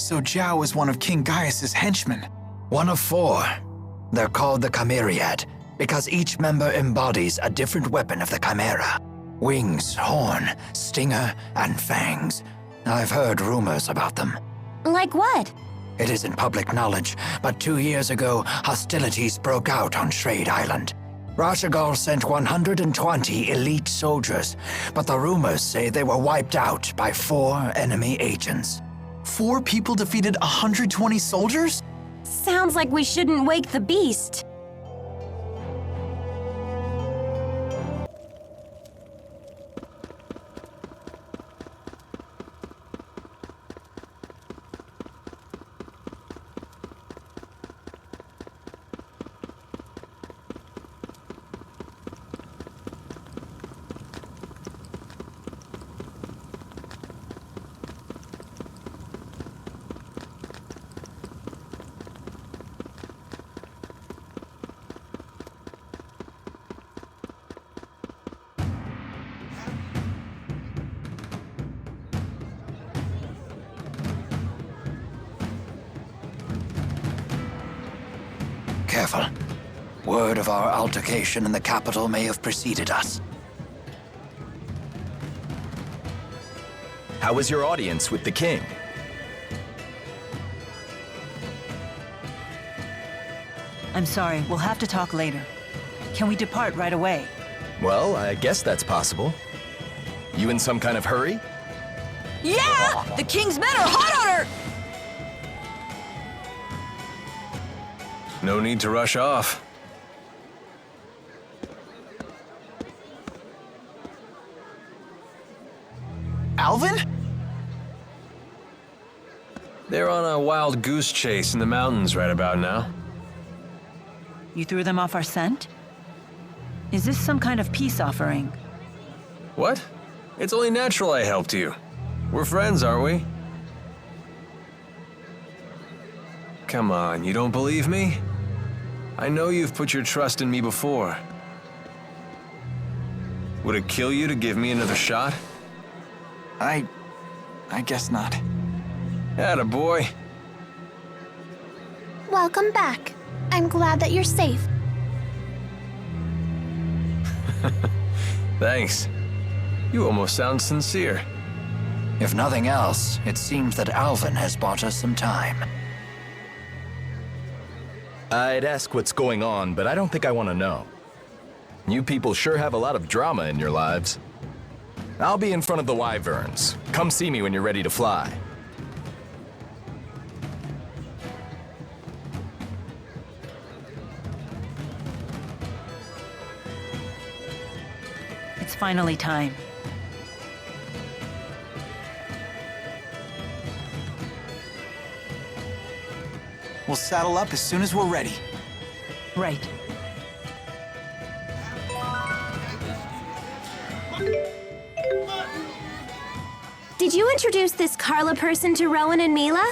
So Zhao is one of King Gaius's henchmen. One of 4. They're called the Chimeriad, because each member embodies a different weapon of the Chimera. Wings, horn, stinger, and fangs. I've heard rumors about them. Like what? It isn't public knowledge, but 2 years ago, hostilities broke out on Shrade Island. Rashagal sent 120 elite soldiers, but the rumors say they were wiped out by 4 enemy agents. 4 people defeated 120 soldiers? Sounds like we shouldn't wake the beast. Careful. Word of our altercation in the capital may have preceded us. How was your audience with the king? I'm sorry, we'll have to talk later. Can we depart right away? Well, I guess that's possible. You in some kind of hurry? Yeah! The king's men are hot on her! No need to rush off. Alvin? They're on a wild goose chase in the mountains right about now. You threw them off our scent? Is this some kind of peace offering? What? It's only natural I helped you. We're friends, aren't we? Come on, you don't believe me? I know you've put your trust in me before. Would it kill you to give me another shot? I guess not. Atta boy. Welcome back. I'm glad that you're safe. Thanks. You almost sound sincere. If nothing else, it seems that Alvin has bought us some time. I'd ask what's going on, but I don't think I want to know. You people sure have a lot of drama in your lives. I'll be in front of the Wyverns. Come see me when you're ready to fly. It's finally time. We'll saddle up as soon as we're ready. Right. Did you introduce this Carla person to Rowan and Mila?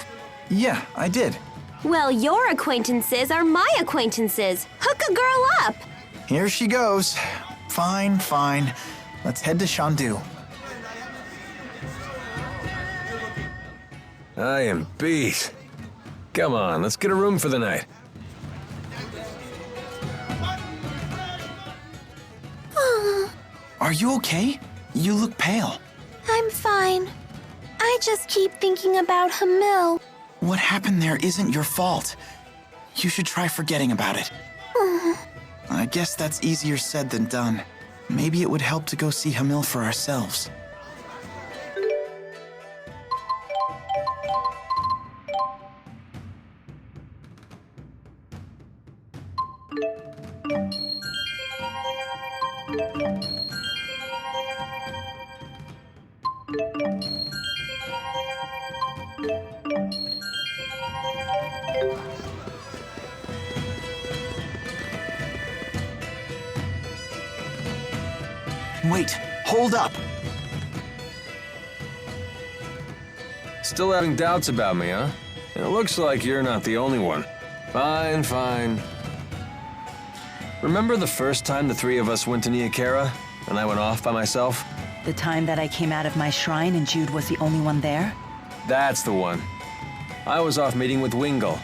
Yeah, I did. Well, your acquaintances are my acquaintances. Hook a girl up. Here she goes. Fine, fine. Let's head to Shandu. I am beat. Come on, let's get a room for the night. Are you okay? You look pale. I'm fine. I just keep thinking about Hamil. What happened there isn't your fault. You should try forgetting about it. I guess that's easier said than done. Maybe it would help to go see Hamil for ourselves. Wait, hold up. Still having doubts about me, huh? It looks like you're not the only one. Fine, fine. Remember the first time the 3 of us went to Niakara, and I went off by myself? The time that I came out of my shrine and Jude was the only one there? That's the one. I was off meeting with Wingle.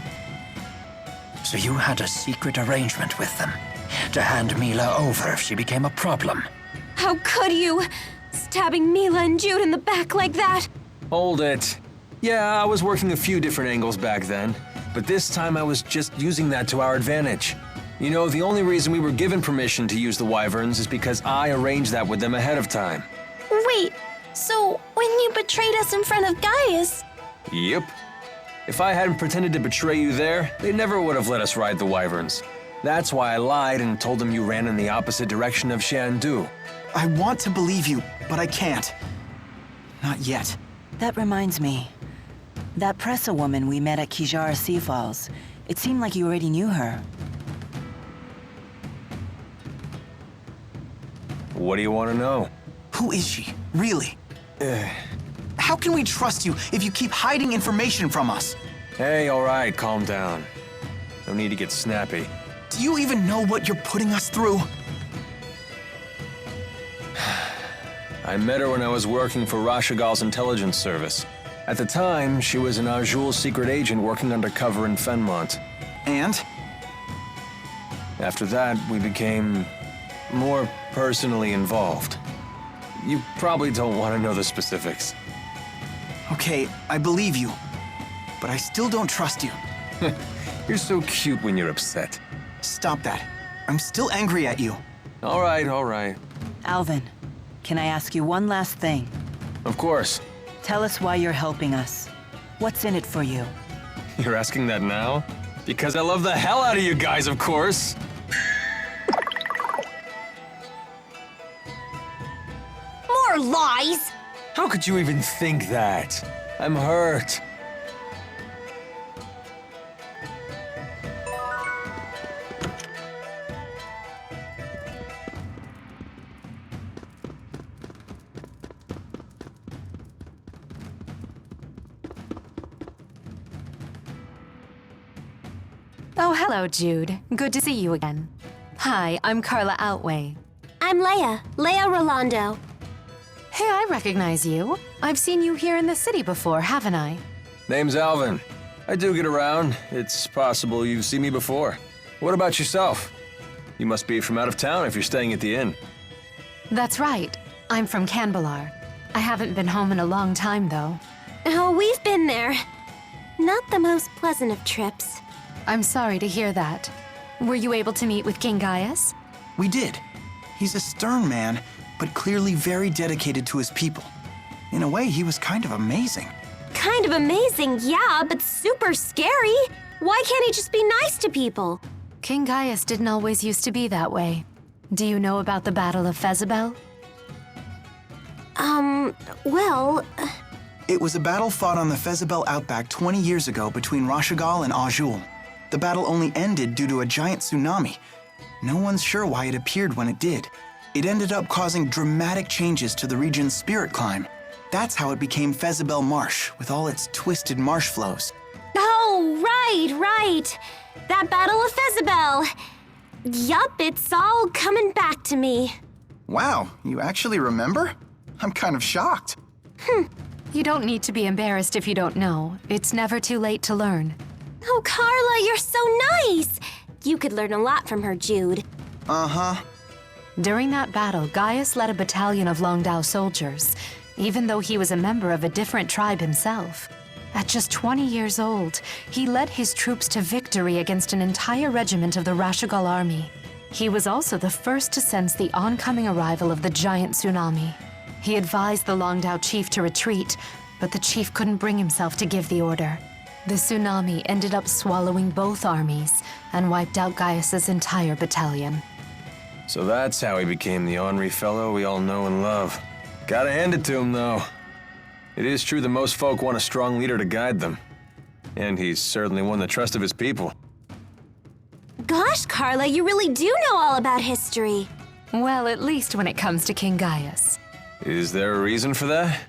So you had a secret arrangement with them to hand Mila over if she became a problem. How could you? Stabbing Mila and Jude in the back like that? Hold it. Yeah, I was working a few different angles back then, but this time I was just using that to our advantage. You know, the only reason we were given permission to use the Wyverns is because I arranged that with them ahead of time. Wait, so when you betrayed us in front of Gaius, Yep. If I hadn't pretended to betray you there, they never would have let us ride the Wyverns. That's why I lied and told them you ran in the opposite direction of Xiandu. I want to believe you, but I can't. Not yet. That reminds me. That Pressa woman we met at Kijara Sea Falls. It seemed like you already knew her. What do you want to know? Who is she, really? How can we trust you if you keep hiding information from us? Hey, all right, calm down. No need to get snappy. Do you even know what you're putting us through? I met her when I was working for Rashagal's intelligence service. At the time, she was an Arjul secret agent working undercover in Fenmont. And? After that, we became more personally involved. You probably don't want to know the specifics. Okay, I believe you. But I still don't trust you. You're so cute when you're upset. Stop that. I'm still angry at you. All right, all right. Alvin, can I ask you one last thing? Of course. Tell us why you're helping us. What's in it for you? You're asking that now? Because I love the hell out of you guys, of course. More lies! How could you even think that? I'm hurt. Oh, hello, Jude. Good to see you again. Hi, I'm Carla Outway. I'm Leia Rolando. Hey, I recognize you. I've seen you here in the city before, haven't I? Name's Alvin. I do get around. It's possible you've seen me before. What about yourself? You must be from out of town if you're staying at the inn. That's right. I'm from Canbalar. I haven't been home in a long time, though. Oh, we've been there. Not the most pleasant of trips. I'm sorry to hear that. Were you able to meet with King Gaius? We did. He's a stern man, but clearly very dedicated to his people. In a way, he was kind of amazing. Kind of amazing, yeah, but super scary. Why can't he just be nice to people? King Gaius didn't always used to be that way. Do you know about the Battle of Fezabel? Well... It was a battle fought on the Fezabel outback 20 years ago between Rashagal and Azul. The battle only ended due to a giant tsunami. No one's sure why it appeared when it did. It ended up causing dramatic changes to the region's spirit climb. That's how it became Fezabel Marsh, with all its twisted marsh flows. Oh, right. That Battle of Fezabel. Yup, it's all coming back to me. Wow, you actually remember? I'm kind of shocked. You don't need to be embarrassed if you don't know. It's never too late to learn. Oh, Carla, you're so nice. You could learn a lot from her, Jude. Uh-huh. During that battle, Gaius led a battalion of Longdao soldiers, even though he was a member of a different tribe himself. At just 20 years old, he led his troops to victory against an entire regiment of the Rashagal army. He was also the first to sense the oncoming arrival of the giant tsunami. He advised the Longdao chief to retreat, but the chief couldn't bring himself to give the order. The tsunami ended up swallowing both armies and wiped out Gaius's entire battalion. So that's how he became the ornery fellow we all know and love. Gotta hand it to him, though. It is true that most folk want a strong leader to guide them. And he's certainly won the trust of his people. Gosh, Carla, you really do know all about history. Well, at least when it comes to King Gaius. Is there a reason for that?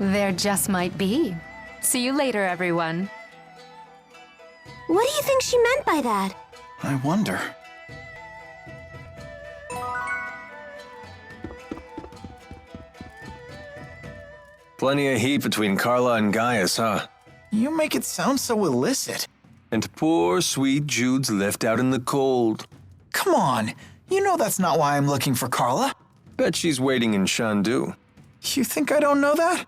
There just might be. See you later, everyone. What do you think she meant by that? I wonder. Plenty of heat between Carla and Gaius, huh? You make it sound so illicit. And poor, sweet Jude's left out in the cold. Come on, you know that's not why I'm looking for Carla. Bet she's waiting in Shandu. You think I don't know that?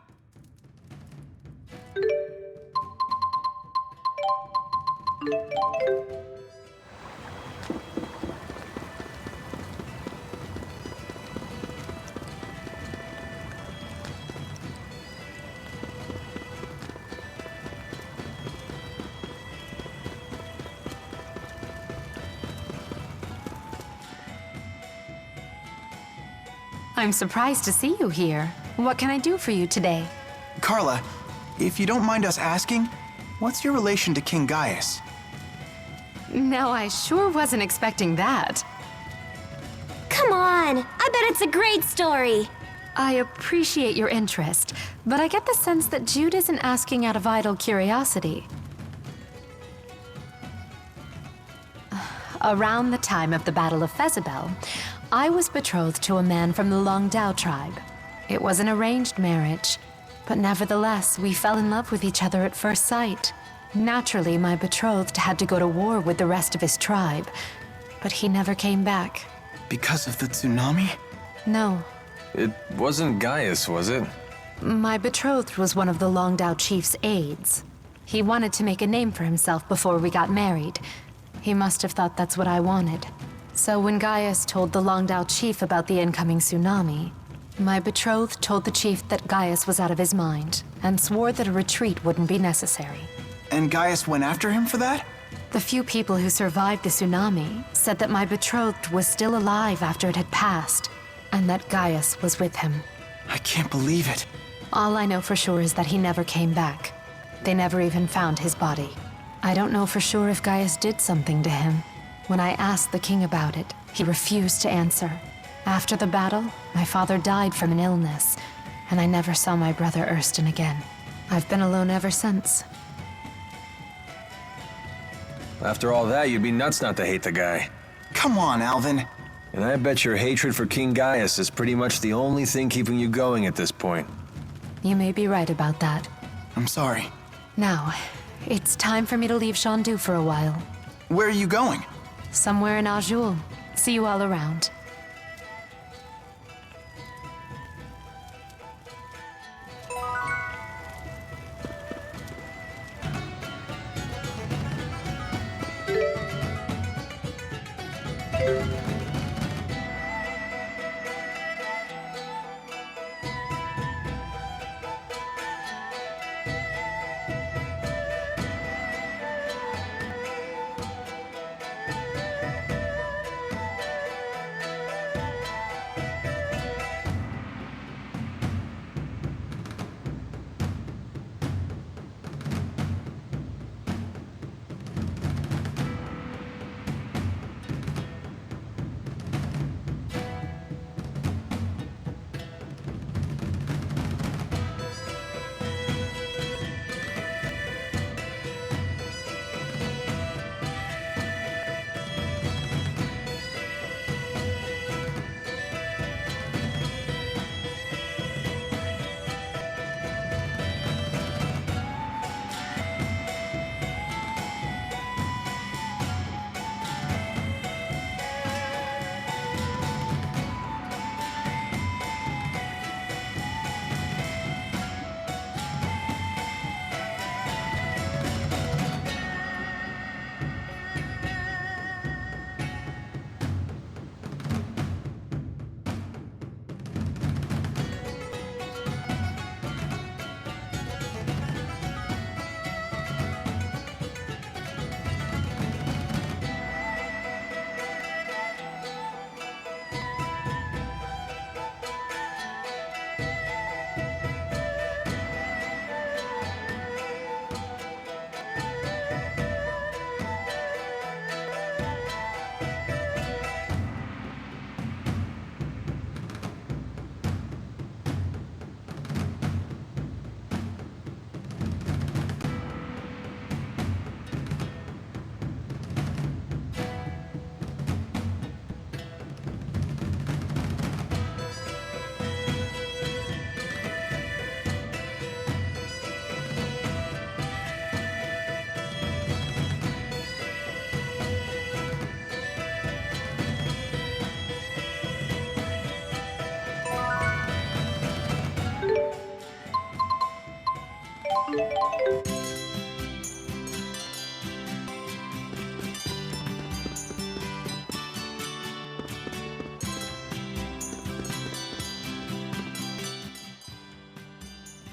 I'm surprised to see you here. What can I do for you today? Carla, if you don't mind us asking, what's your relation to King Gaius? No, I sure wasn't expecting that. Come on, I bet it's a great story. I appreciate your interest, but I get the sense that Jude isn't asking out of idle curiosity. Around the time of the Battle of Fezabel, I was betrothed to a man from the Longdao tribe. It was an arranged marriage, but nevertheless, we fell in love with each other at first sight. Naturally, my betrothed had to go to war with the rest of his tribe, but he never came back. Because of the tsunami? No. It wasn't Gaius, was it? My betrothed was one of the Longdao chief's aides. He wanted to make a name for himself before we got married. He must have thought that's what I wanted. So when Gaius told the Longdao chief about the incoming tsunami, my betrothed told the chief that Gaius was out of his mind and swore that a retreat wouldn't be necessary. And Gaius went after him for that? The few people who survived the tsunami said that my betrothed was still alive after it had passed, and that Gaius was with him. I can't believe it. All I know for sure is that he never came back. They never even found his body. I don't know for sure if Gaius did something to him. When I asked the king about it, he refused to answer. After the battle, my father died from an illness, and I never saw my brother Ersten again. I've been alone ever since. After all that, you'd be nuts not to hate the guy. Come on, Alvin. And I bet your hatred for King Gaius is pretty much the only thing keeping you going at this point. You may be right about that. I'm sorry. Now, it's time for me to leave Shandu for a while. Where are you going? Somewhere in Azul. See you all around.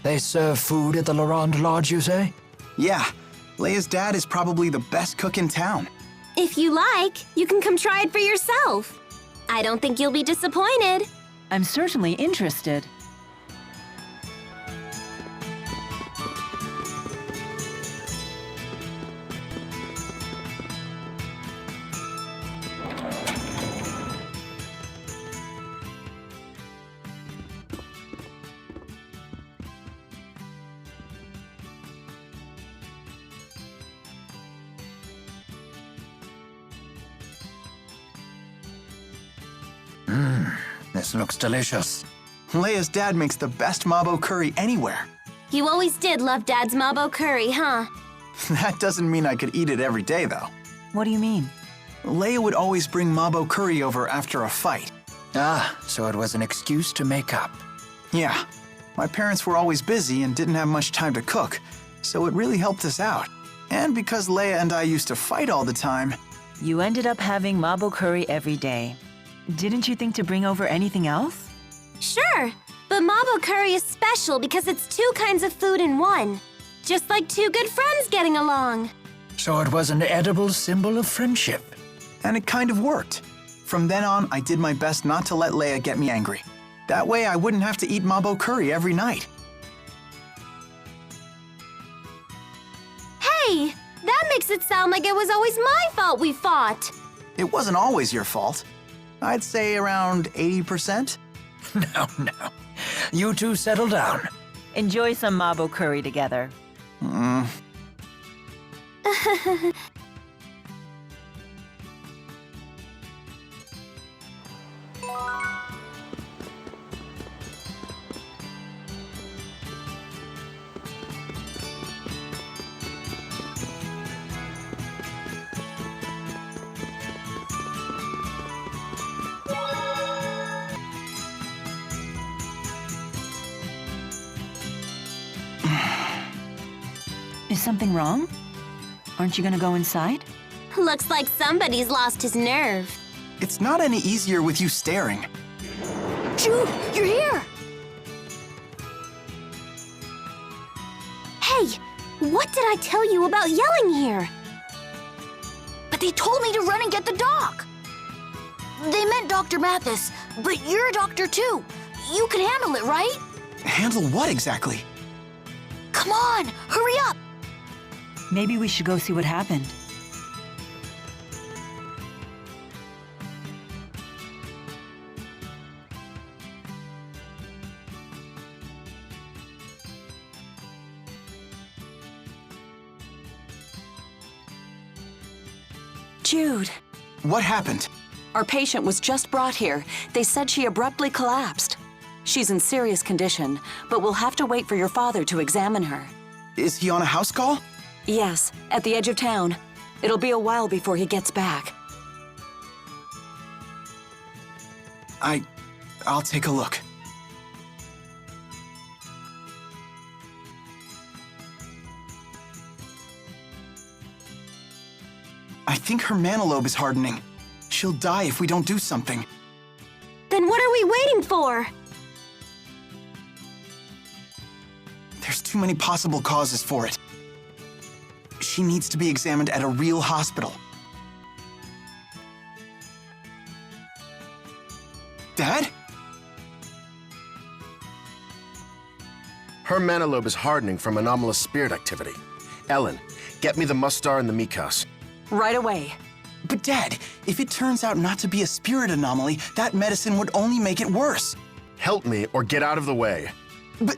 They serve food at the Laurent Lodge, you say? Yeah, Leia's dad is probably the best cook in town. If you like, you can come try it for yourself. I don't think you'll be disappointed. I'm certainly interested. This looks delicious. Leia's dad makes the best mabo curry anywhere. You always did love Dad's mabo curry, huh? That doesn't mean I could eat it every day, though. What do you mean? Leia would always bring mabo curry over after a fight. Ah, so it was an excuse to make up. Yeah, my parents were always busy and didn't have much time to cook, so it really helped us out. And because Leia and I used to fight all the time, You ended up having mabo curry every day. Didn't you think to bring over anything else? Sure, but mabo curry is special because it's two kinds of food in one. Just like two good friends getting along. So it was an edible symbol of friendship. and it kind of worked. From then on, I did my best not to let Leia get me angry. That way, I wouldn't have to eat mabo curry every night. Hey, that makes it sound like it was always my fault we fought. It wasn't always your fault. I'd say around 80%. No. You two settle down. Enjoy some mabo curry together. Is something wrong? Aren't you gonna go inside? Looks like somebody's lost his nerve. It's not any easier with you staring. Jude, you're here! Hey, what did I tell you about yelling here? But they told me to run and get the doc. They meant Dr. Mathis, but you're a doctor too. You can handle it, right? Handle what exactly? Come on, hurry up! Maybe we should go see what happened. Jude, What happened? our patient was just brought here. They said she abruptly collapsed. She's in serious condition, but we'll have to wait for your father to examine her. Is he on a house call? Yes, at the edge of town. It'll be a while before he gets back. I'll take a look. I think her mana lobe is hardening. She'll die if we don't do something. Then what are we waiting for? There's too many possible causes for it. She needs to be examined at a real hospital. Dad? Her mana lobe is hardening from anomalous spirit activity. Ellen, get me the Mustar and the Mikas. Right away. But Dad, if it turns out not to be a spirit anomaly, that medicine would only make it worse. Help me or get out of the way. But...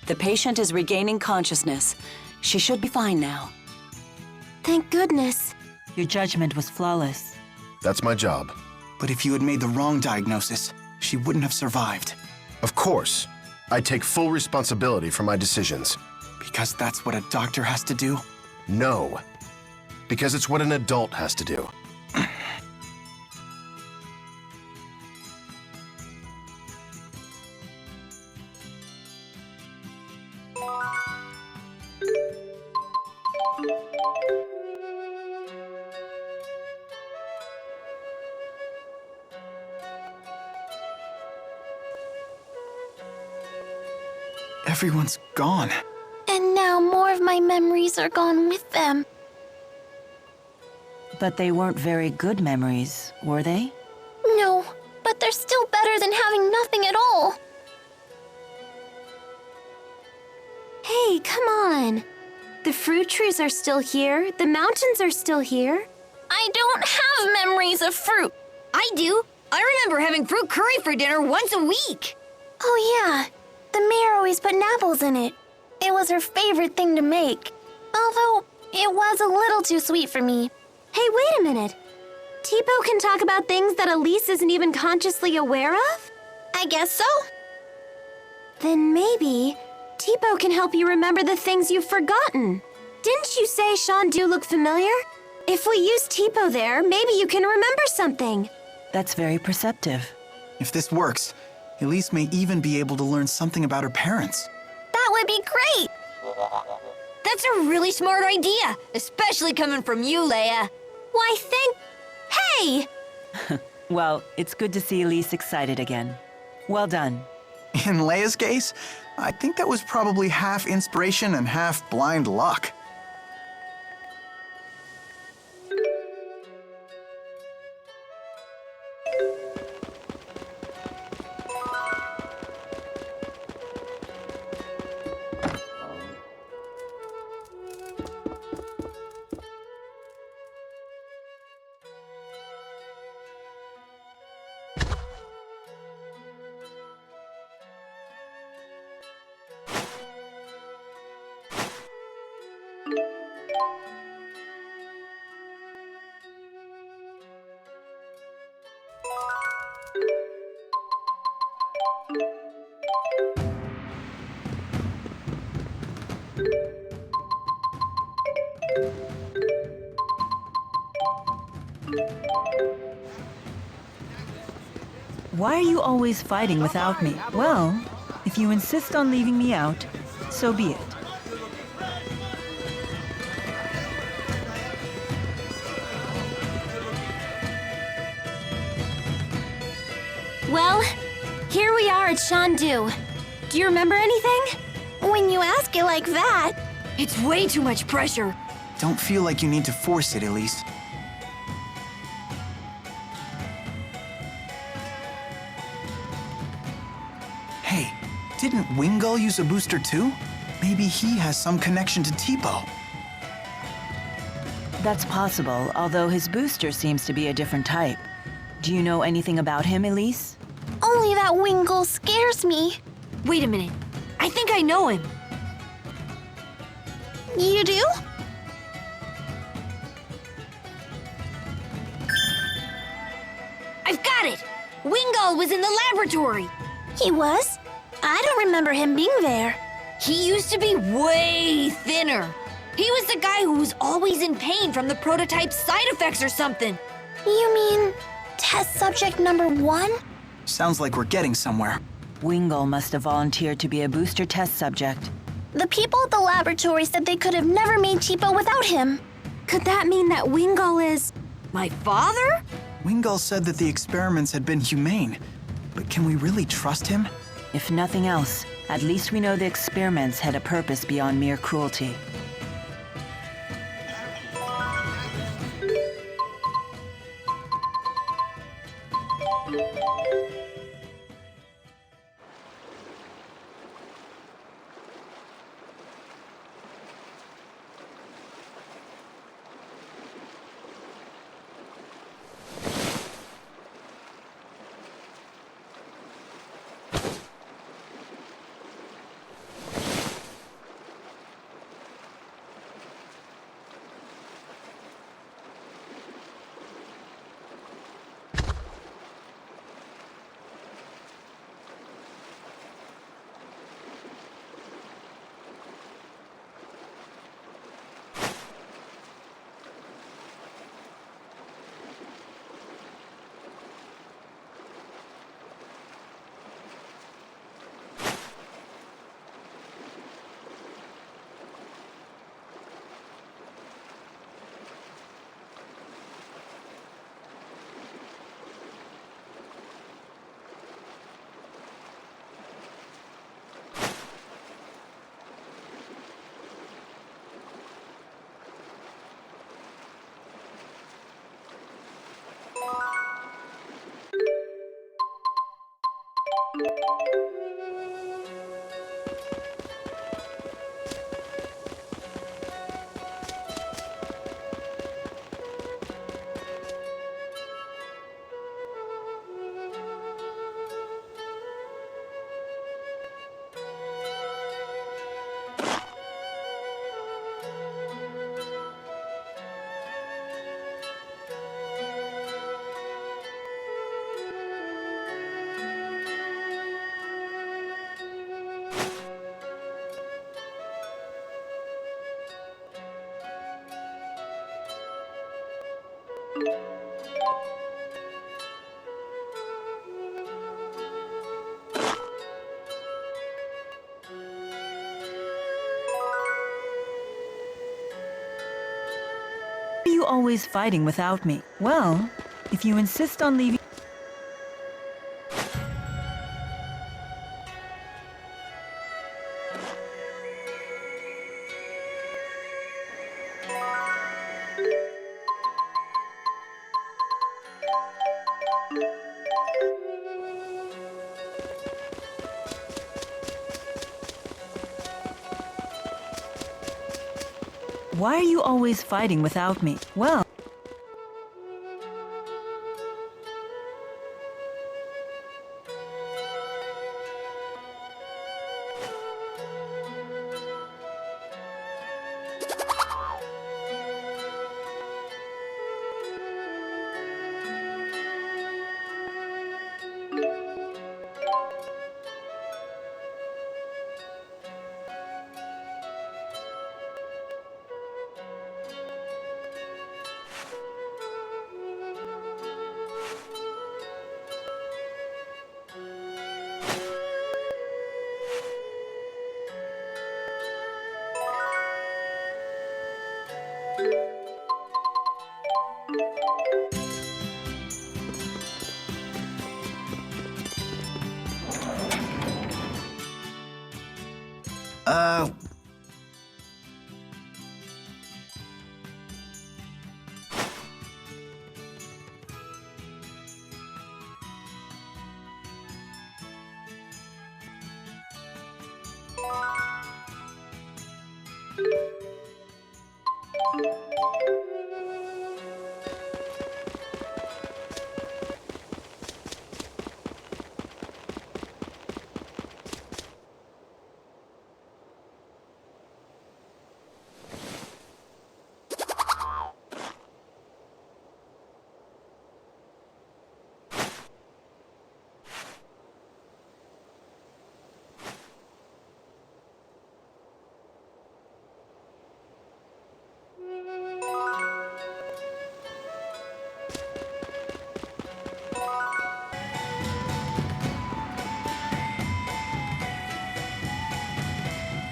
The patient is regaining consciousness. She should be fine now. Thank goodness. Your judgment was flawless. That's my job. But if you had made the wrong diagnosis, she wouldn't have survived. Of course. I take full responsibility for my decisions. Because that's what a doctor has to do? No. Because it's what an adult has to do. Everyone's gone. And now more of my memories are gone with them. But they weren't very good memories, were they? No, but they're still better than having nothing at all. Hey, come on. The fruit trees are still here. The mountains are still here. I don't have memories of fruit. I do. I remember having fruit curry for dinner once a week. Oh yeah, the mayor always put apples in it. It was her favorite thing to make. Although, it was a little too sweet for me. Hey, wait a minute. Tipo can talk about things that Elise isn't even consciously aware of? I guess so. Then maybe Tipo can help you remember the things you've forgotten. Didn't you say Shandu looked familiar? If we use Tipo there, maybe you can remember something. That's very perceptive. If this works, Elise may even be able to learn something about her parents. That would be great. That's a really smart idea, especially coming from you, Leia. Why, Hey! Well, it's good to see Elise excited again. Well done. In Leia's case, I think that was probably half inspiration and half blind luck. Why are you always fighting without me? Well, if you insist on leaving me out, so be it. Well, here we are at Shandu. Do you remember anything? When you ask it like that... It's way too much pressure. Don't feel like you need to force it, Elise. Hey, didn't Wingull use a booster too? Maybe he has some connection to Tipo. That's possible, although his booster seems to be a different type. Do you know anything about him, Elise? Only that Wingull scares me. Wait a minute. I think I know him. You do? I've got it! Wingull was in the laboratory. He was? I don't remember him being there. He used to be way thinner. He was the guy who was always in pain from the prototype's side effects or something. You mean test subject number 1? Sounds like we're getting somewhere. Wingull must have volunteered to be a booster test subject. The people at the laboratory said they could have never made Tipo without him. Could that mean that Wingull is... My father? Wingull said that the experiments had been humane, but can we really trust him? If nothing else, at least we know the experiments had a purpose beyond mere cruelty. Why are you always fighting without me? Well, if you insist on leaving... Why are you always fighting without me? Well...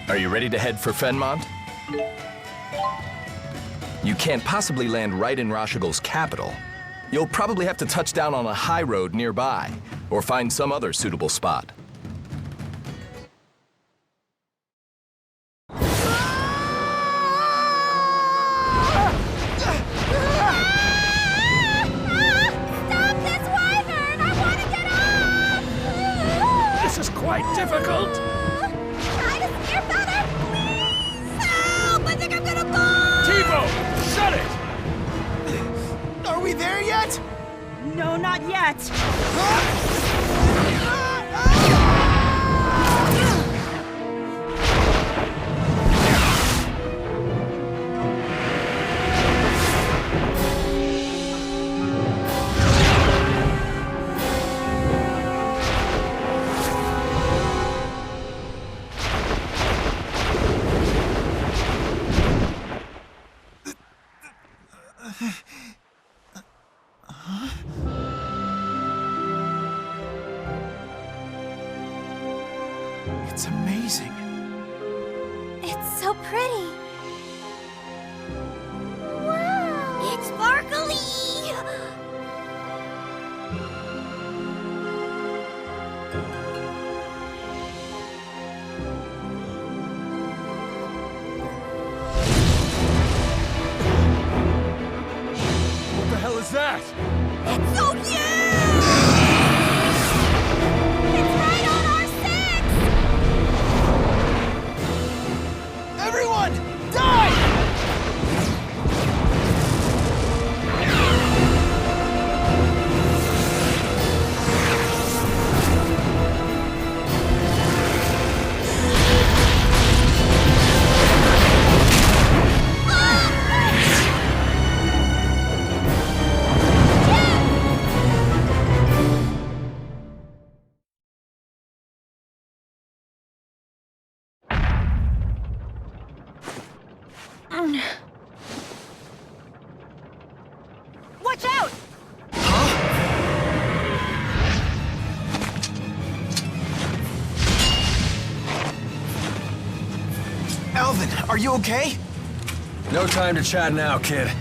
Are you ready to head for Fenmont? You can't possibly land right in Rashigol's capital. You'll probably have to touch down on a high road nearby, or find some other suitable spot. This is quite difficult. Try to steer better, please! Help! I think I'm gonna fall! T-Bone, shut it! Are we there yet? No, not yet! It's amazing. It's so pretty. Wow! It's sparkly! What the hell is that? It's so huge! It's right on our six! Everyone, dive! Watch out! Alvin, are you okay? No time to chat now, kid.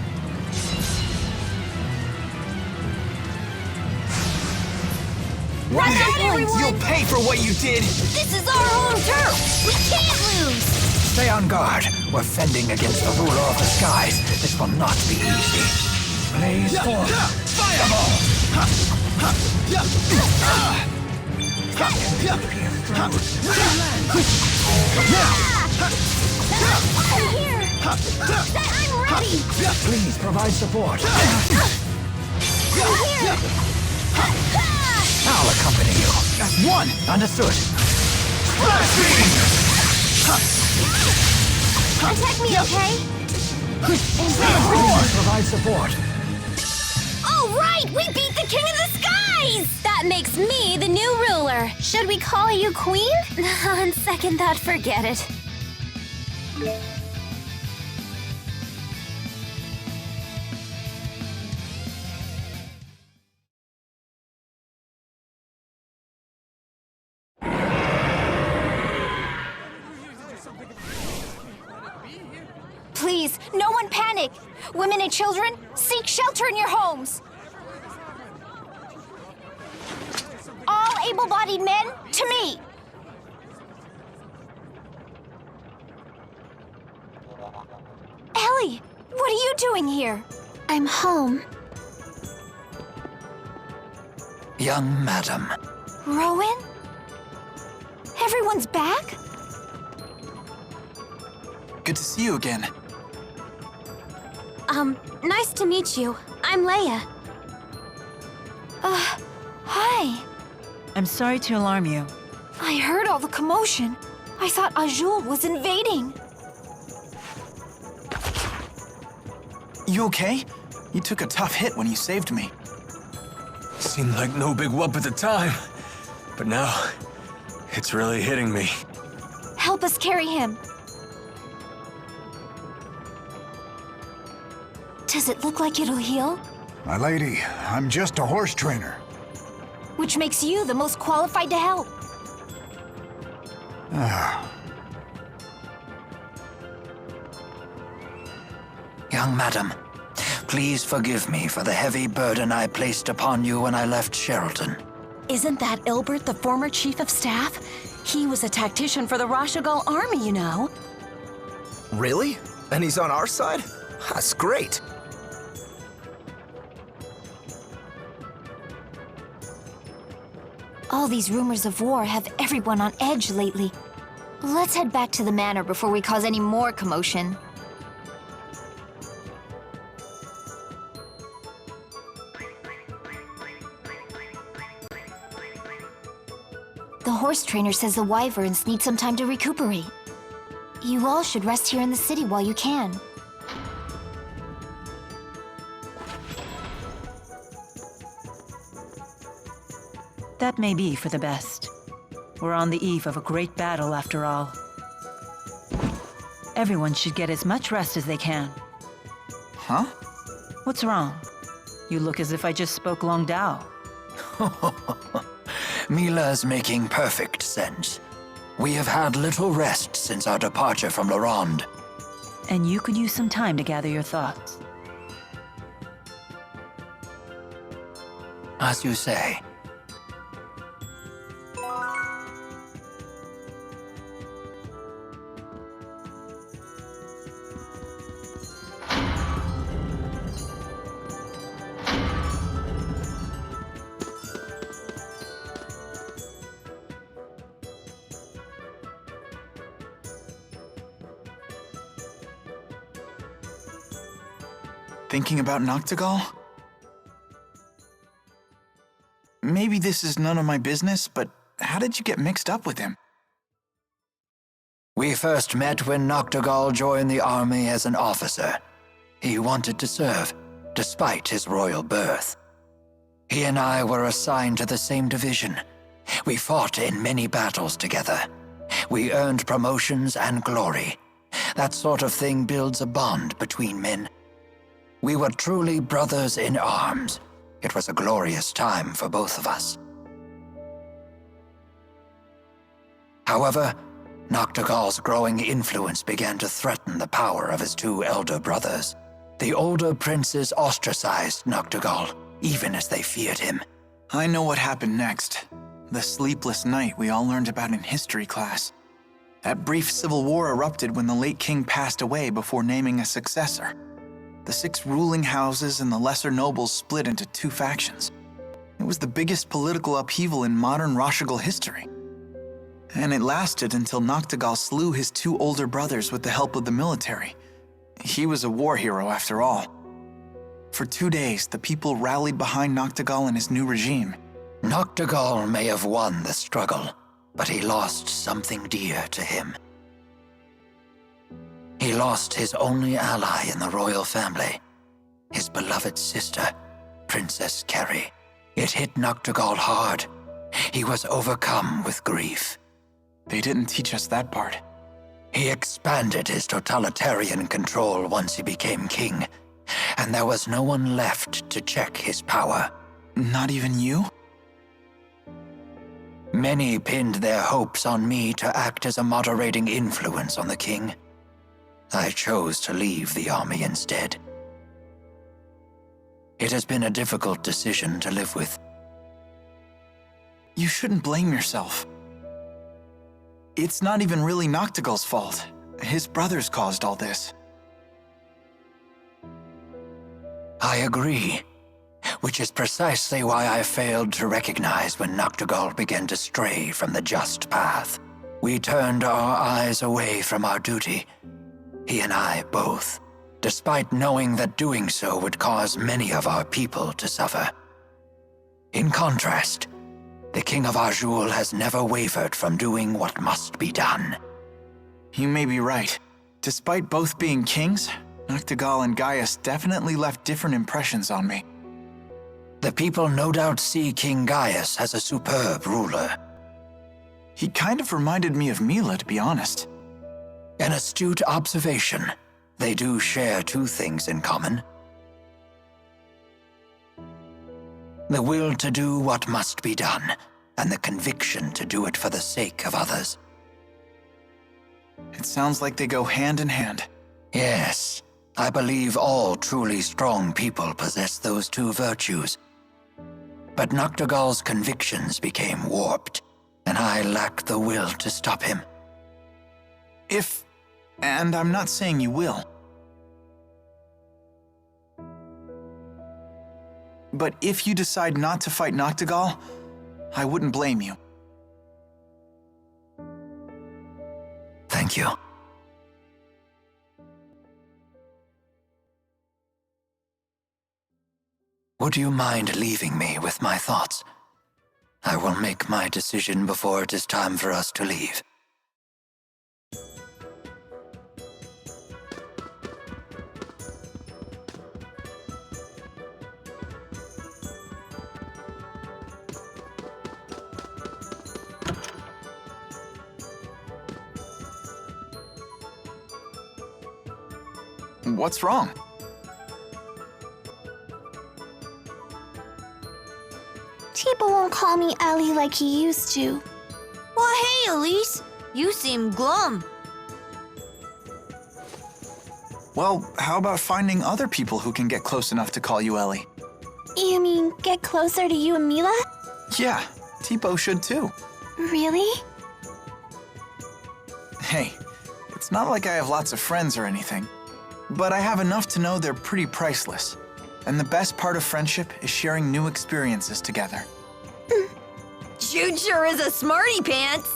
You'll pay for what you did! This is our home turf! We can't lose! Stay on guard. We're fending against the ruler of the skies. This will not be easy. Blaze forth. Fireball! I'm here! I'm ready! Please provide support. I'm here! I'll accompany you. One! Understood. Protect me, okay? Please provide support. All right, we beat the King of the Skies! That makes me the new ruler. Should we call you Queen? On second thought, forget it. Please, no one panic! Women and children, seek shelter in your homes! All able-bodied men, to me! Ellie, what are you doing here? I'm home. Young madam. Rowan? Everyone's back? Good to see you again. Nice to meet you. I'm Leia. Hi. I'm sorry to alarm you. I heard all the commotion. I thought Azul was invading. You okay? You took a tough hit when you saved me. Seemed like no big whoop at the time. But now, it's really hitting me. Help us carry him. Does it look like it'll heal? My lady, I'm just a horse trainer. Which makes you the most qualified to help. Young madam, please forgive me for the heavy burden I placed upon you when I left Sheraton. Isn't that Ilbert, the former chief of staff? He was a tactician for the Rashagal army, you know. Really? And he's on our side? That's great. All these rumors of war have everyone on edge lately. Let's head back to the manor before we cause any more commotion. The horse trainer says the wyverns need some time to recuperate. You all should rest here in the city while you can. That may be for the best. We're on the eve of a great battle, after all. Everyone should get as much rest as they can. Huh? What's wrong? You look as if I just spoke Long Dao. Mila's making perfect sense. We have had little rest since our departure from La Ronde. And you could use some time to gather your thoughts. As you say. Thinking about Noctigal? Maybe this is none of my business, but how did you get mixed up with him? We first met when Noctigal joined the army as an officer. He wanted to serve, despite his royal birth. He and I were assigned to the same division. We fought in many battles together. We earned promotions and glory. That sort of thing builds a bond between men. We were truly brothers in arms. It was a glorious time for both of us. However, Noctigal's growing influence began to threaten the power of his two elder brothers. The older princes ostracized Noctigal, even as they feared him. I know what happened next. The sleepless night we all learned about in history class. That brief civil war erupted when the late king passed away before naming a successor. The 6 ruling houses and the lesser nobles split into 2 factions. It was the biggest political upheaval in modern Rashagal history. And it lasted until Noctigal slew his 2 older brothers with the help of the military. He was a war hero after all. For 2 days, the people rallied behind Noctigal and his new regime. Noctigal may have won the struggle, but he lost something dear to him. He lost his only ally in the royal family, his beloved sister, Princess Kerry. It hit Noctigal hard. He was overcome with grief. They didn't teach us that part. He expanded his totalitarian control once he became king, and there was no one left to check his power. Not even you? Many pinned their hopes on me to act as a moderating influence on the king. I chose to leave the army instead. It has been a difficult decision to live with. You shouldn't blame yourself. It's not even really Noctigal's fault. His brothers caused all this. I agree, which is precisely why I failed to recognize when Noctigal began to stray from the just path. We turned our eyes away from our duty, he and I both, despite knowing that doing so would cause many of our people to suffer. In contrast, the King of Azul has never wavered from doing what must be done. You may be right. Despite both being kings, Noctigal and Gaius definitely left different impressions on me. The people no doubt see King Gaius as a superb ruler. He kind of reminded me of Mila, to be honest. An astute observation. They do share 2 things in common. The will to do what must be done, and the conviction to do it for the sake of others. It sounds like they go hand in hand. Yes, I believe all truly strong people possess those 2 virtues. But Noctigal's convictions became warped, and I lacked the will to stop him. And I'm not saying you will. But if you decide not to fight Noctigal, I wouldn't blame you. Thank you. Would you mind leaving me with my thoughts? I will make my decision before it is time for us to leave. What's wrong? Tipo won't call me Ellie like he used to. Well, hey, Elise. You seem glum. Well, how about finding other people who can get close enough to call you Ellie? You mean get closer to you and Mila? Yeah, Tipo should too. Really? Hey, it's not like I have lots of friends or anything, but I have enough to know they're pretty priceless. And the best part of friendship is sharing new experiences together. Jude sure is a smarty pants.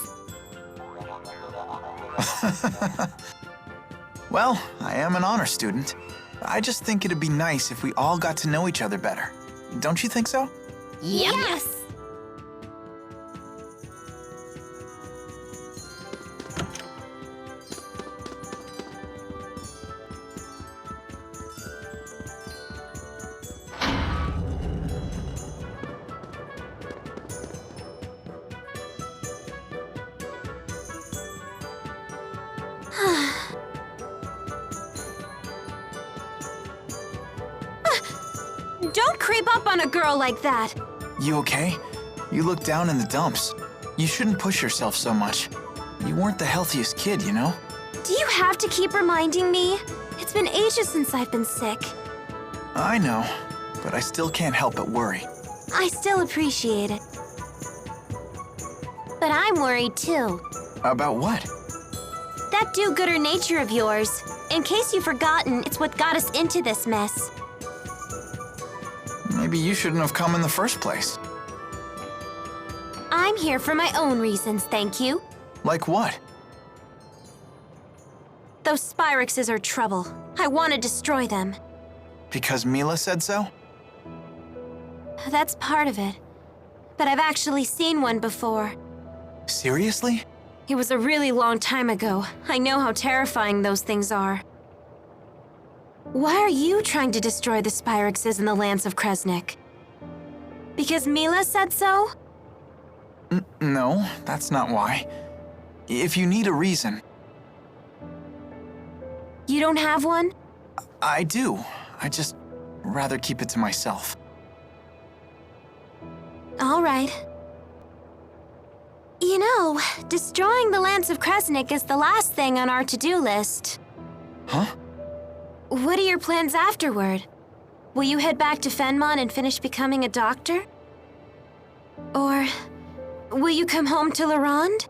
Well, I am an honor student. I just think it'd be nice if we all got to know each other better. Don't you think so? Yes. Don't creep up on a girl like that. You okay? You look down in the dumps. You shouldn't push yourself so much. You weren't the healthiest kid, you know? Do you have to keep reminding me? It's been ages since I've been sick. I know, but I still can't help but worry. I still appreciate it. But I'm worried too. About what? That do-gooder nature of yours. In case you've forgotten, it's what got us into this mess. Maybe you shouldn't have come in the first place. I'm here for my own reasons, thank you. Like what? Those Spyrexes are trouble. I want to destroy them. Because Mila said so? That's part of it. But I've actually seen one before. Seriously? It was a really long time ago. I know how terrifying those things are. Why are you trying to destroy the Spyrexes in the lands of Kresnik? Because Mila said so? No, that's not why. If you need a reason... You don't have one? I do. I just rather keep it to myself. All right. You know, destroying the lands of Kresnik is the last thing on our to-do list. Huh? What are your plans afterward? Will you head back to Fenmon and finish becoming a doctor? Or will you come home to Larand?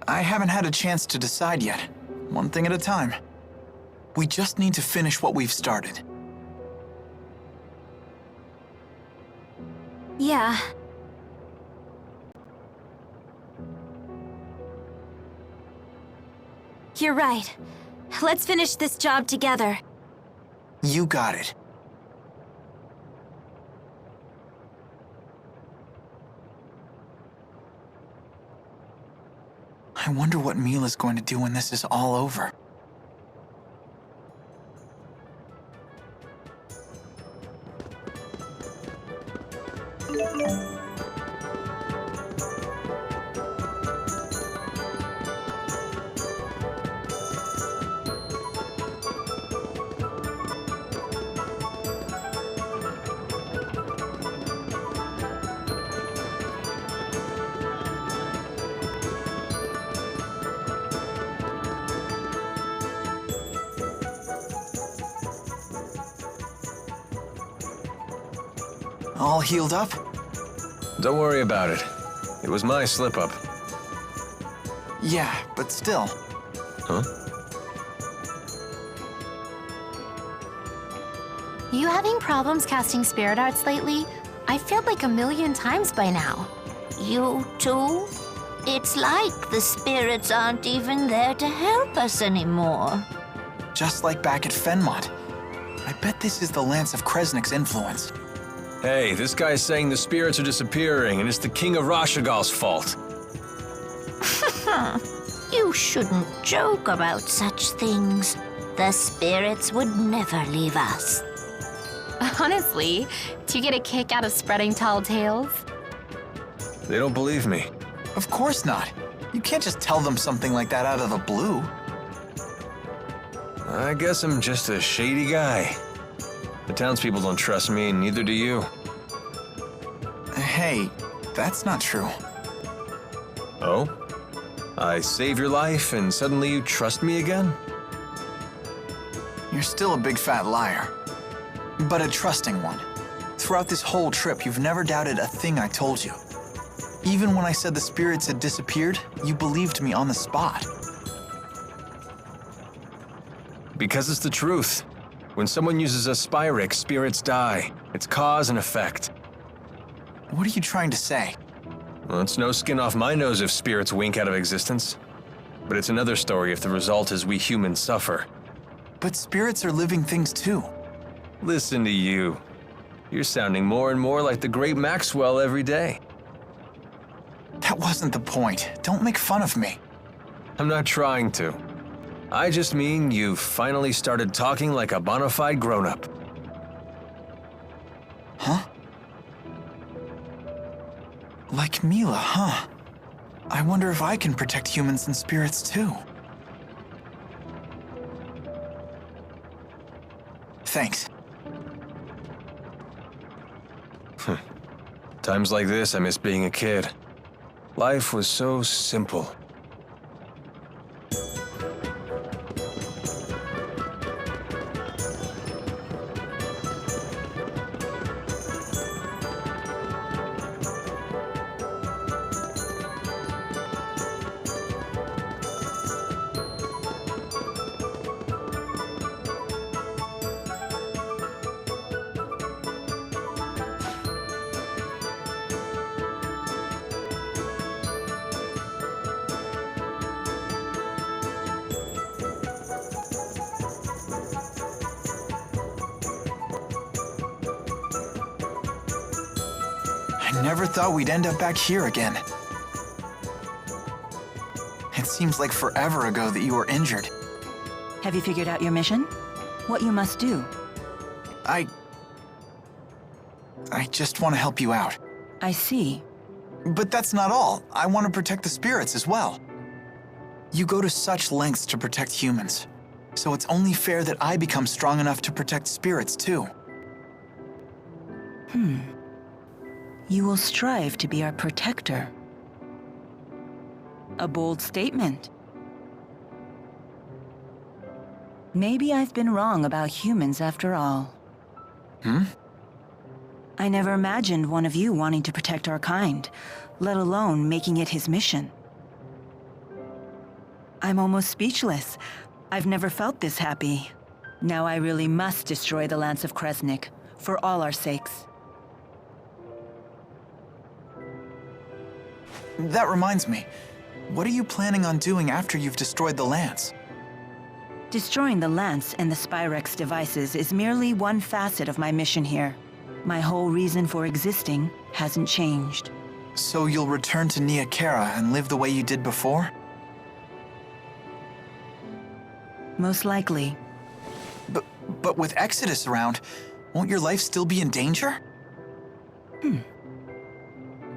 I haven't had a chance to decide yet. One thing at a time. We just need to finish what we've started. Yeah. You're right. Let's finish this job together. You got it. I wonder what Mila's going to do when this is all over. All healed up? Don't worry about it. It was my slip-up. Yeah, but still. Huh? You having problems casting spirit arts lately? I failed like 1,000,000 times by now. You too? It's like the spirits aren't even there to help us anymore. Just like back at Fenmont. I bet this is the Lance of Kresnik's influence. Hey, this guy's saying the spirits are disappearing and it's the King of Rashagal's fault. You shouldn't joke about such things. The spirits would never leave us. Honestly, do you get a kick out of spreading tall tales? They don't believe me. Of course not. You can't just tell them something like that out of the blue. I guess I'm just a shady guy. The townspeople don't trust me, and neither do you. Hey, that's not true. Oh? I save your life, and suddenly you trust me again? You're still a big fat liar. But a trusting one. Throughout this whole trip, you've never doubted a thing I told you. Even when I said the spirits had disappeared, you believed me on the spot. Because it's the truth. When someone uses a Spyrex, spirits die. It's cause and effect. What are you trying to say? Well, it's no skin off my nose if spirits wink out of existence. But it's another story if the result is we humans suffer. But spirits are living things too. Listen to you. You're sounding more and more like the great Maxwell every day. That wasn't the point. Don't make fun of me. I'm not trying to. I just mean you've finally started talking like a bona fide grown-up. Huh? Like Mila, huh? I wonder if I can protect humans and spirits too. Thanks. Times like this, I miss being a kid. Life was so simple. I never thought we'd end up back here again. It seems like forever ago that you were injured. Have you figured out your mission? What you must do? I just want to help you out. I see. But that's not all. I want to protect the spirits as well. You go to such lengths to protect humans, so it's only fair that I become strong enough to protect spirits too. You will strive to be our protector. A bold statement. Maybe I've been wrong about humans after all. I never imagined one of you wanting to protect our kind, let alone making it his mission. I'm almost speechless. I've never felt this happy. Now I really must destroy the Lance of Kresnik, for all our sakes. That reminds me. What are you planning on doing after you've destroyed the Lance? Destroying the Lance and the Spyrex devices is merely one facet of my mission here. My whole reason for existing hasn't changed. So you'll return to Nia Khera and live the way you did before? Most likely. But with Exodus around, won't your life still be in danger?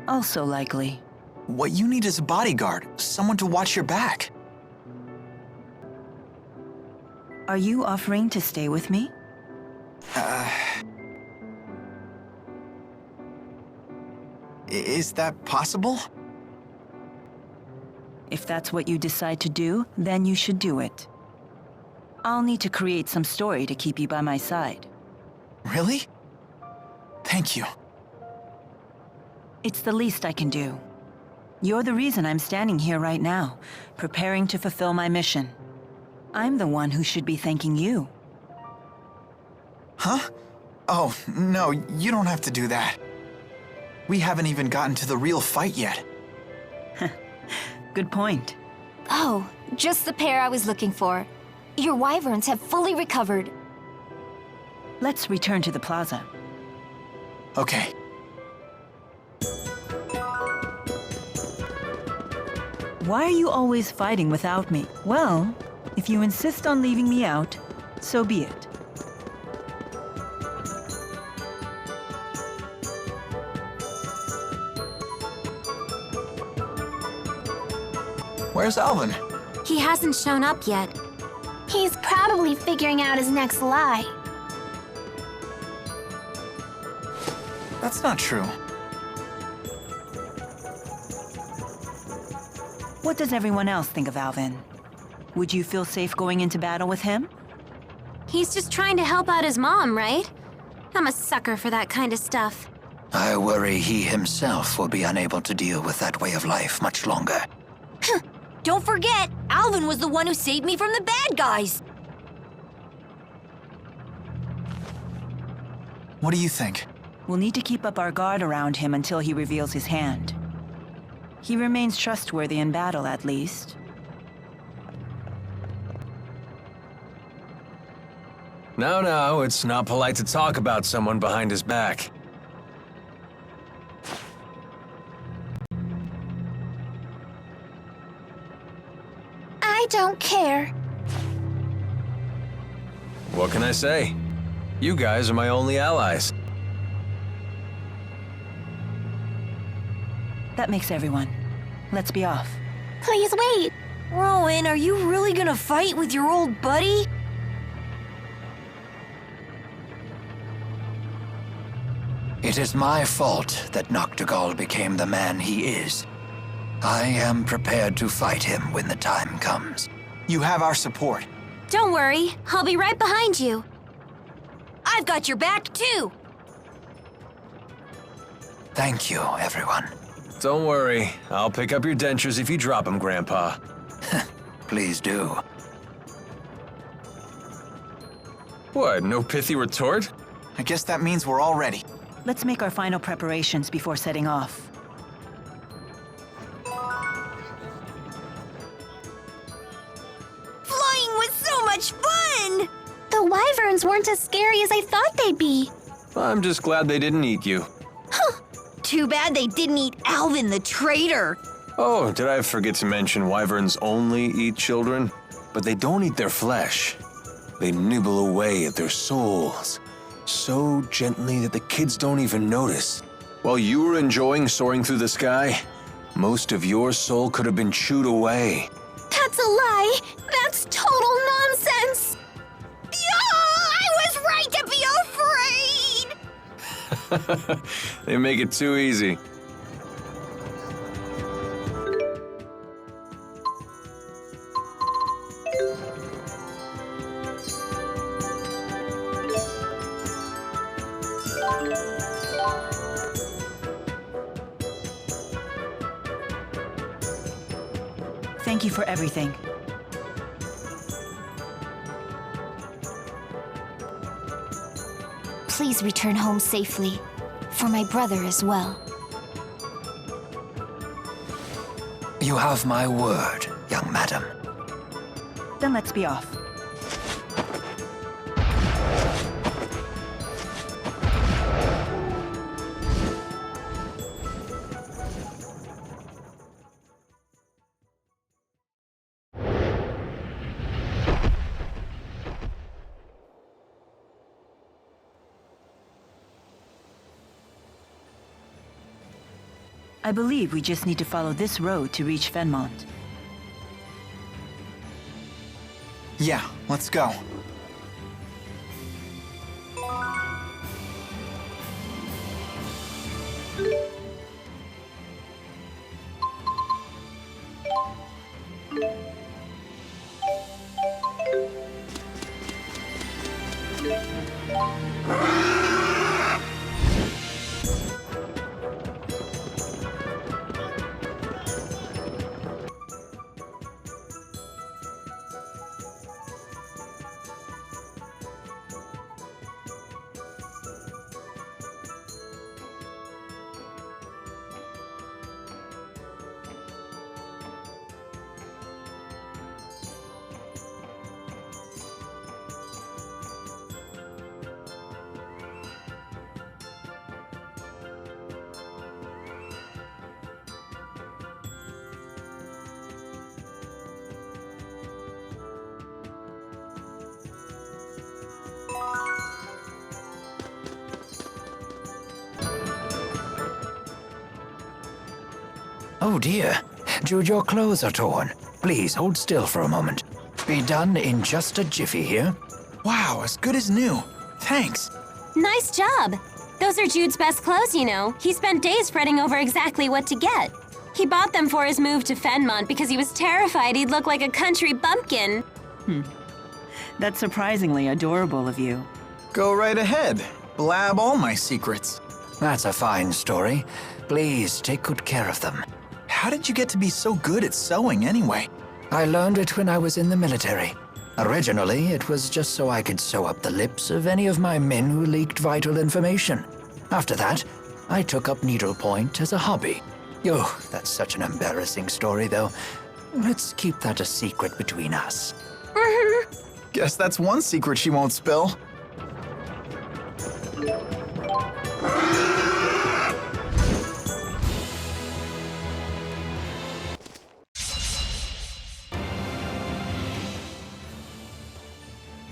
Also likely. What you need is a bodyguard, someone to watch your back. Are you offering to stay with me? Is that possible? If that's what you decide to do, then you should do it. I'll need to create some story to keep you by my side. Really? Thank you. It's the least I can do. You're the reason I'm standing here right now, preparing to fulfill my mission. I'm the one who should be thanking you. Huh? Oh, no, you don't have to do that. We haven't even gotten to the real fight yet. Good point. Oh, just the pair I was looking for. Your wyverns have fully recovered. Let's return to the plaza. Okay. Why are you always fighting without me? Well, if you insist on leaving me out, so be it. Where's Alvin? He hasn't shown up yet. He's probably figuring out his next lie. That's not true. What does everyone else think of Alvin? Would you feel safe going into battle with him? He's just trying to help out his mom, right? I'm a sucker for that kind of stuff. I worry he himself will be unable to deal with that way of life much longer. Don't forget, Alvin was the one who saved me from the bad guys. What do you think? We'll need to keep up our guard around him until he reveals his hand. He remains trustworthy in battle, at least. No, it's not polite to talk about someone behind his back. I don't care. What can I say? You guys are my only allies. That makes everyone. Let's be off. Please wait. Rowan, are you really gonna fight with your old buddy? It is my fault that Noctigal became the man he is. I am prepared to fight him when the time comes. You have our support. Don't worry, I'll be right behind you. I've got your back, too. Thank you, everyone. Don't worry. I'll pick up your dentures if you drop them, Grandpa. Please do. What, no pithy retort? I guess that means we're all ready. Let's make our final preparations before setting off. Flying was so much fun! The wyverns weren't as scary as I thought they'd be. I'm just glad they didn't eat you. Too bad they didn't eat Alvin the traitor. Oh, did I forget to mention wyverns only eat children? But they don't eat their flesh. They nibble away at their souls, so gently that the kids don't even notice. While you were enjoying soaring through the sky, most of your soul could have been chewed away. That's a lie. That's total nonsense. I was right to be afraid! They make it too easy. Thank you for everything. Please return home safely. For my brother as well. You have my word, young madam. Then let's be off. I believe we just need to follow this road to reach Fenmont. Yeah, let's go. Oh dear. Jude, your clothes are torn. Please, hold still for a moment. Be done in just a jiffy here. Wow, as good as new. Thanks. Nice job. Those are Jude's best clothes, you know. He spent days fretting over exactly what to get. He bought them for his move to Fenmont because he was terrified he'd look like a country bumpkin. That's surprisingly adorable of you. Go right ahead. Blab all my secrets. That's a fine story. Please, take good care of them. How did you get to be so good at sewing anyway? I learned it when I was in the military. Originally, it was just so I could sew up the lips of any of my men who leaked vital information. After that, I took up needlepoint as a hobby. Oh, that's such an embarrassing story, though. Let's keep that a secret between us. Guess that's one secret she won't spill.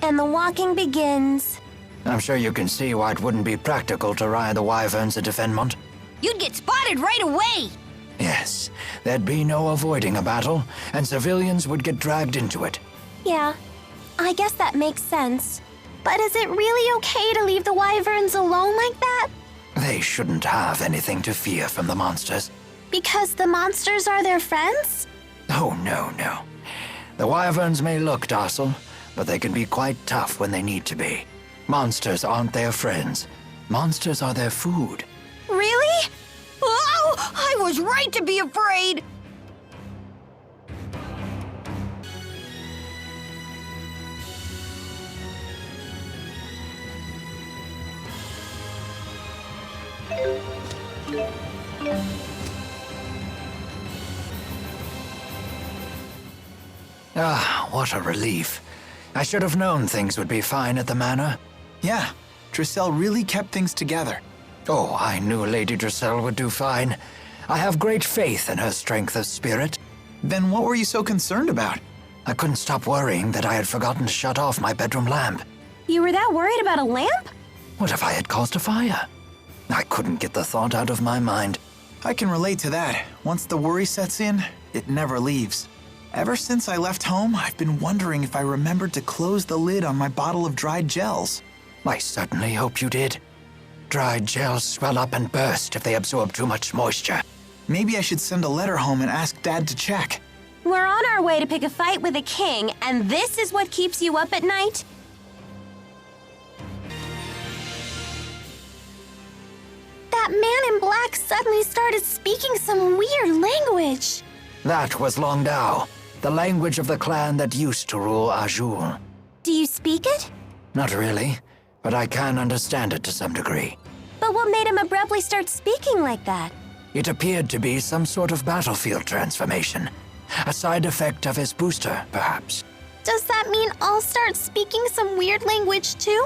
And the walking begins. I'm sure you can see why it wouldn't be practical to ride the wyverns into Fenmont. You'd get spotted right away! Yes, there'd be no avoiding a battle, and civilians would get dragged into it. Yeah, I guess that makes sense. But is it really okay to leave the wyverns alone like that? They shouldn't have anything to fear from the monsters. Because the monsters are their friends? Oh, no. The wyverns may look docile, but they can be quite tough when they need to be. Monsters aren't their friends. Monsters are their food. Really? Oh, I was right to be afraid! Ah, what a relief. I should have known things would be fine at the manor. Yeah, Drissel really kept things together. Oh, I knew Lady Drissel would do fine. I have great faith in her strength of spirit. Then what were you so concerned about? I couldn't stop worrying that I had forgotten to shut off my bedroom lamp. You were that worried about a lamp? What if I had caused a fire? I couldn't get the thought out of my mind. I can relate to that. Once the worry sets in, it never leaves. Ever since I left home, I've been wondering if I remembered to close the lid on my bottle of dried gels. I certainly hope you did. Dried gels swell up and burst if they absorb too much moisture. Maybe I should send a letter home and ask Dad to check. We're on our way to pick a fight with a king, and this is what keeps you up at night? That man in black suddenly started speaking some weird language. That was Longdao, the language of the clan that used to rule Azul. Do you speak it? Not really, but I can understand it to some degree. But what made him abruptly start speaking like that? It appeared to be some sort of battlefield transformation. A side effect of his booster, perhaps. Does that mean I'll start speaking some weird language too?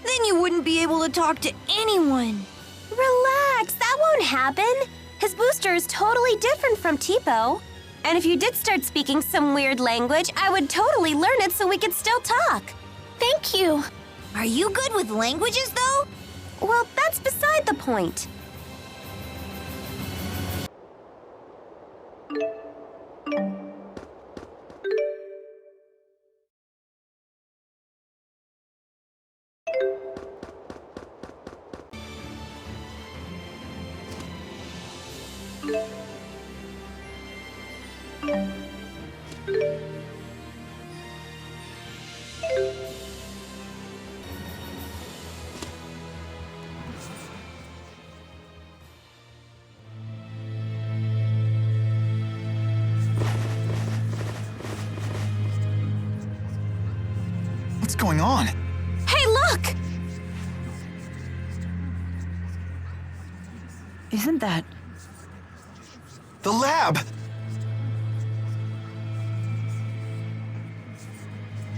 Then you wouldn't be able to talk to anyone. Relax, that won't happen. His booster is totally different from Tipo. And if you did start speaking some weird language, I would totally learn it so we could still talk. Thank you. Are you good with languages, though? Well, that's beside the point. What's going on? Hey, look! Isn't that... The lab!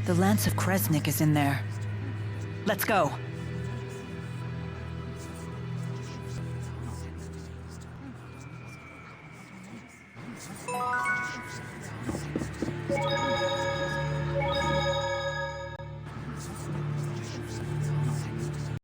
The Lance of Kresnik is in there. Let's go.